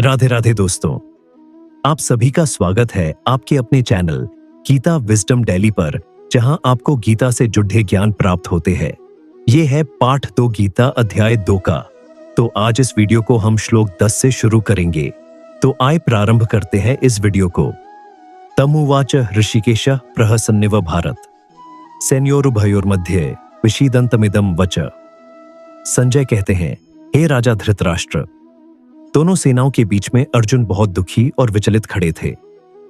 राधे राधे दोस्तों, आप सभी का स्वागत है आपके अपने चैनल गीता विजडम डेली पर, जहां आपको गीता से जुड़े ज्ञान प्राप्त होते हैं। ये है पाठ 2 गीता अध्याय 2 का। तो आज इस वीडियो को हम श्लोक 10 से शुरू करेंगे। तो आइए प्रारंभ करते हैं इस वीडियो को। तमुवाच ऋषिकेश प्रहसन्निव भारत सैन्योरुभयोर्मध्ये विषीदन्तमिदं वच। संजय कहते हैं, हे राजा धृतराष्ट्र, दोनों सेनाओं के बीच में अर्जुन बहुत दुखी और विचलित खड़े थे।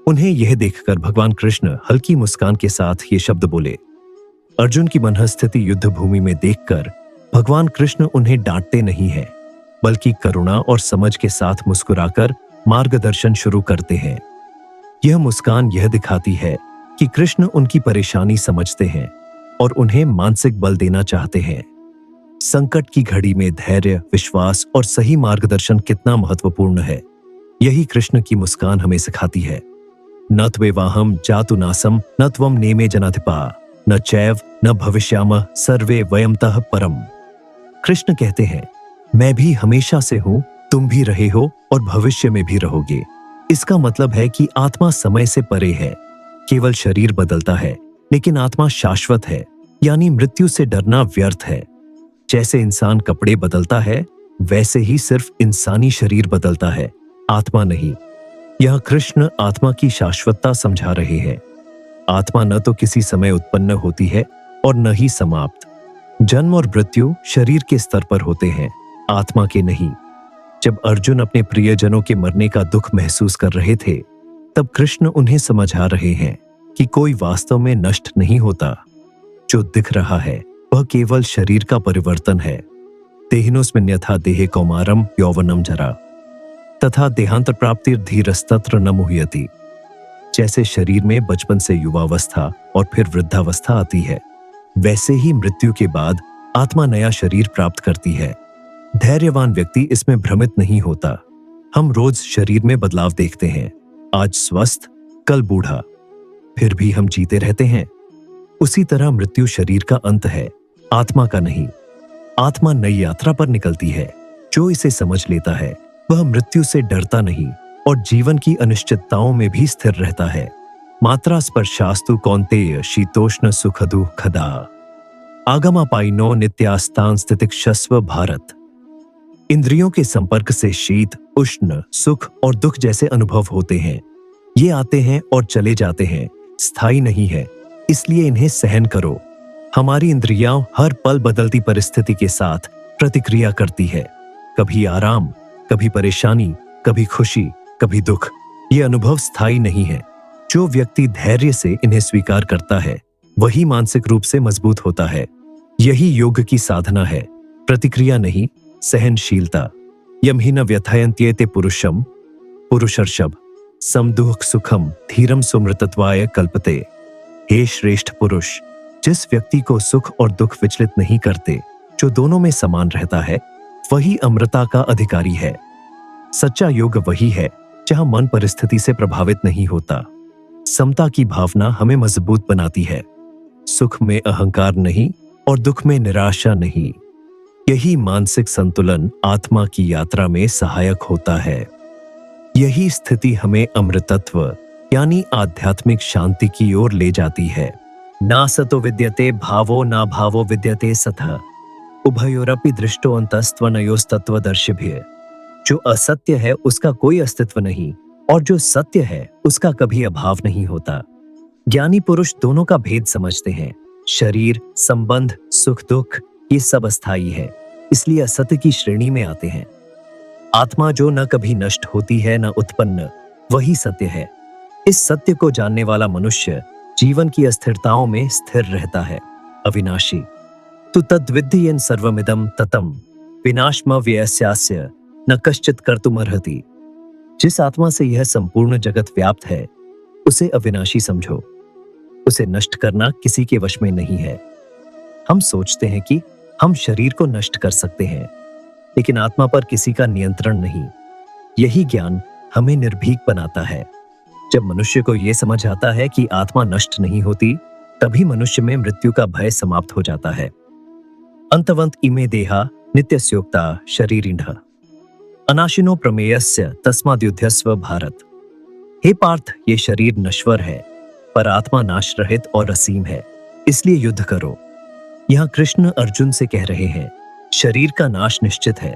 उन्हें यह देखकर भगवान कृष्ण हल्की मुस्कान के साथ ये शब्द बोले। अर्जुन की मनःस्थिति युद्ध भूमि में देखकर भगवान कृष्ण उन्हें डांटते नहीं हैं, बल्कि करुणा और समझ के साथ मुस्कुराकर मार्गदर्शन शुरू करते हैं। यह मुस्कान यह दिखाती है कि कृष्ण उनकी परेशानी समझते हैं और उन्हें मानसिक बल देना चाहते हैं। संकट की घड़ी में धैर्य, विश्वास और सही मार्गदर्शन कितना महत्वपूर्ण है, यही कृष्ण की मुस्कान हमें सिखाती है। न त्वेवाहं जातु नासम न त्वं नेमे जनाधिपा न चैव न भविष्यामः सर्वे वयमतः परम। कृष्ण कहते हैं, मैं भी हमेशा से हूं, तुम भी रहे हो और भविष्य में भी रहोगे। इसका मतलब है कि आत्मा समय से परे है। केवल शरीर बदलता है, लेकिन आत्मा शाश्वत है, यानी मृत्यु से डरना व्यर्थ है। जैसे इंसान कपड़े बदलता है, वैसे ही सिर्फ इंसानी शरीर बदलता है, आत्मा नहीं। यह कृष्ण आत्मा की शाश्वतता समझा रहे हैं। आत्मा न तो किसी समय उत्पन्न होती है और न ही समाप्त। जन्म और मृत्यु शरीर के स्तर पर होते हैं, आत्मा के नहीं। जब अर्जुन अपने प्रियजनों के मरने का दुख महसूस कर रहे थे, तब कृष्ण उन्हें समझा रहे हैं कि कोई वास्तव में नष्ट नहीं होता। जो दिख रहा है वह केवल शरीर का परिवर्तन है। देहिनोस्मिन् यथा देहे कौमारम यौवनम जरा तथा देहांतर प्राप्तिर धीरस्तत्र न मुह्यति। जैसे शरीर में बचपन से युवावस्था और फिर वृद्धावस्था आती है, वैसे ही मृत्यु के बाद आत्मा नया शरीर प्राप्त करती है। धैर्यवान व्यक्ति इसमें भ्रमित नहीं होता। हम रोज शरीर में बदलाव देखते हैं, आज स्वस्थ, कल बूढ़ा, फिर भी हम जीते रहते हैं। उसी तरह मृत्यु शरीर का अंत है, आत्मा का नहीं। आत्मा नई यात्रा पर निकलती है। जो इसे समझ लेता है वह मृत्यु से डरता नहीं और जीवन की अनिश्चितताओं में भी स्थिर रहता है। मात्रा स्पर्शास्तु कौन्तेय शीतोष्ण सुखदु खदा आगमापाइनो नित्यास्तान स्थितिक्षस्व भारत। इंद्रियों के संपर्क से शीत, उष्ण, सुख और दुख जैसे अनुभव होते हैं। ये आते हैं और चले जाते हैं, स्थायी नहीं है, इसलिए इन्हें सहन करो। हमारी इंद्रियां हर पल बदलती परिस्थिति के साथ प्रतिक्रिया करती है। कभी आराम, कभी परेशानी, कभी खुशी, कभी दुख। ये अनुभव स्थायी नहीं है। जो व्यक्ति धैर्य से इन्हें स्वीकार करता है, वही मानसिक रूप से मजबूत होता है। यही योग की साधना है, प्रतिक्रिया नहीं, सहनशीलता। यम हि न व्यथयन्त्येते पुरुषम पुरुषर्षभ समदुःख सुखम धीरम सुमृतत्वाय कल्पते। हे श्रेष्ठ पुरुष, जिस व्यक्ति को सुख और दुख विचलित नहीं करते, जो दोनों में समान रहता है, वही अमृता का अधिकारी है। सच्चा योग वही है जहां मन परिस्थिति से प्रभावित नहीं होता। समता की भावना हमें मजबूत बनाती है। सुख में अहंकार नहीं और दुख में निराशा नहीं। यही मानसिक संतुलन आत्मा की यात्रा में सहायक होता है। यही स्थिति हमें अमृतत्व यानी आध्यात्मिक शांति की ओर ले जाती है। ना सतो विद्यते भावो ना भावो विद्यते सतः उभयोरपि दृष्टो अंतस्त्वनयोस्तत्वदर्शिभिः। जो असत्य है उसका कोई अस्तित्व नहीं, और जो सत्य है उसका कभी अभाव नहीं होता। ज्ञानी पुरुष दोनों का भेद समझते हैं। शरीर, संबंध, सुख दुख, ये सब अस्थायी है, इसलिए असत्य की श्रेणी में आते हैं। आत्मा जो न कभी नष्ट होती है न उत्पन्न, वही सत्य है। इस सत्य को जानने वाला मनुष्य जीवन की अस्थिरताओं में स्थिर रहता है, अविनाशी। तु तद्विद्धि येन सर्वमिदं ततं विनाशमव्ययस्यास्य न कश्चित् कर्तुमर्हति। जिस आत्मा से यह संपूर्ण जगत व्याप्त है, उसे अविनाशी समझो। उसे नष्ट करना किसी के वश में नहीं है। हम सोचते हैं कि हम शरीर को नष्ट कर सकते हैं, लेकिन आत्मा पर किसी का नियंत्रण नहीं। यही ज्ञान हमें निर्भीक बनाता है। जब मनुष्य को यह समझ आता है कि आत्मा नष्ट नहीं होती, तभी मनुष्य में मृत्यु का भय समाप्त हो जाता है। अंतवंत इमे देहा नित्यस्योक्ता शरीरिणः। अनाशिनो प्रमेयस्य तस्माद्युध्यस्व भारत। हे पार्थ, ये शरीर नश्वर है, पर आत्मा नाश रहित और असीम है, इसलिए युद्ध करो। यहाँ कृष्ण अर्जुन से कह रहे हैं, शरीर का नाश निश्चित है,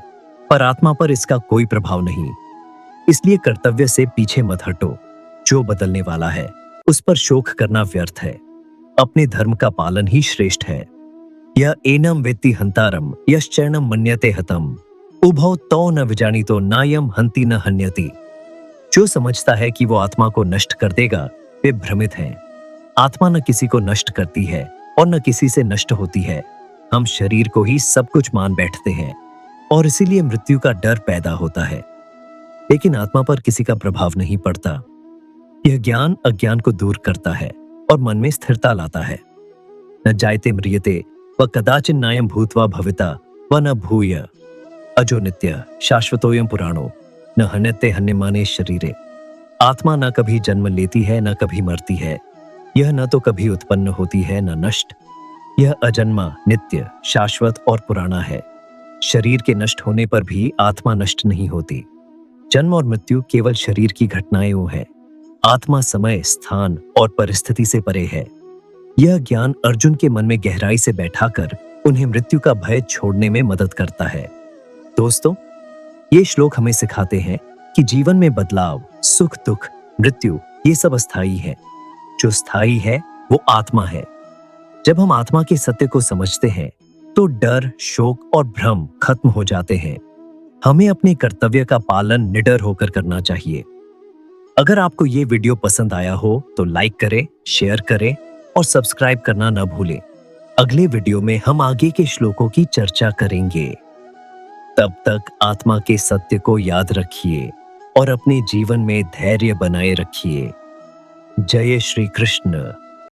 पर आत्मा पर इसका कोई प्रभाव नहीं, इसलिए कर्तव्य से पीछे मत हटो। जो बदलने वाला है उस पर शोक करना व्यर्थ है, अपने धर्म का पालन ही श्रेष्ठ है। यह एनम वेत्ति हंतारम यश्चैनम मन्यते हतम उभौ तौ न विजानीतो नायम हंति न हन्यति। जो समझता है कि वो आत्मा को नष्ट कर देगा वे भ्रमित हैं। आत्मा न किसी को नष्ट करती है और न किसी से नष्ट होती है। हम शरीर को ही सब कुछ मान बैठते हैं और इसीलिए मृत्यु का डर पैदा होता है, लेकिन आत्मा पर किसी का प्रभाव नहीं पड़ता। यह ज्ञान अज्ञान को दूर करता है और मन में स्थिरता लाता है। न जायते म्रियते व कदाचिन नायम भूत्वा भविता व न भूय अजो नित्य शाश्वतोयम पुराणो न हन्यते हन्यमाने शरीरे। आत्मा न कभी जन्म लेती है न कभी मरती है, यह न तो कभी उत्पन्न होती है न नष्ट। यह अजन्मा, नित्य, शाश्वत और पुराना है। शरीर के नष्ट होने पर भी आत्मा नष्ट नहीं होती। जन्म और मृत्यु केवल शरीर की घटनाएं है। आत्मा समय, स्थान और परिस्थिति से परे है। यह ज्ञान अर्जुन के मन में गहराई से बैठाकर उन्हें मृत्यु का भय छोड़ने में मदद करता है। दोस्तों, ये श्लोक हमें सिखाते हैं कि जीवन में बदलाव, सुख दुख, मृत्यु ये सब अस्थायी है। जो स्थायी है वो आत्मा है। जब हम आत्मा के सत्य को समझते हैं तो डर, शोक और भ्रम खत्म हो जाते हैं। हमें अपने कर्तव्य का पालन निडर होकर करना चाहिए। अगर आपको ये वीडियो पसंद आया हो तो लाइक करें, शेयर करें और सब्सक्राइब करना न भूलें। अगले वीडियो में हम आगे के श्लोकों की चर्चा करेंगे। तब तक आत्मा के सत्य को याद रखिए और अपने जीवन में धैर्य बनाए रखिए। जय श्री कृष्ण।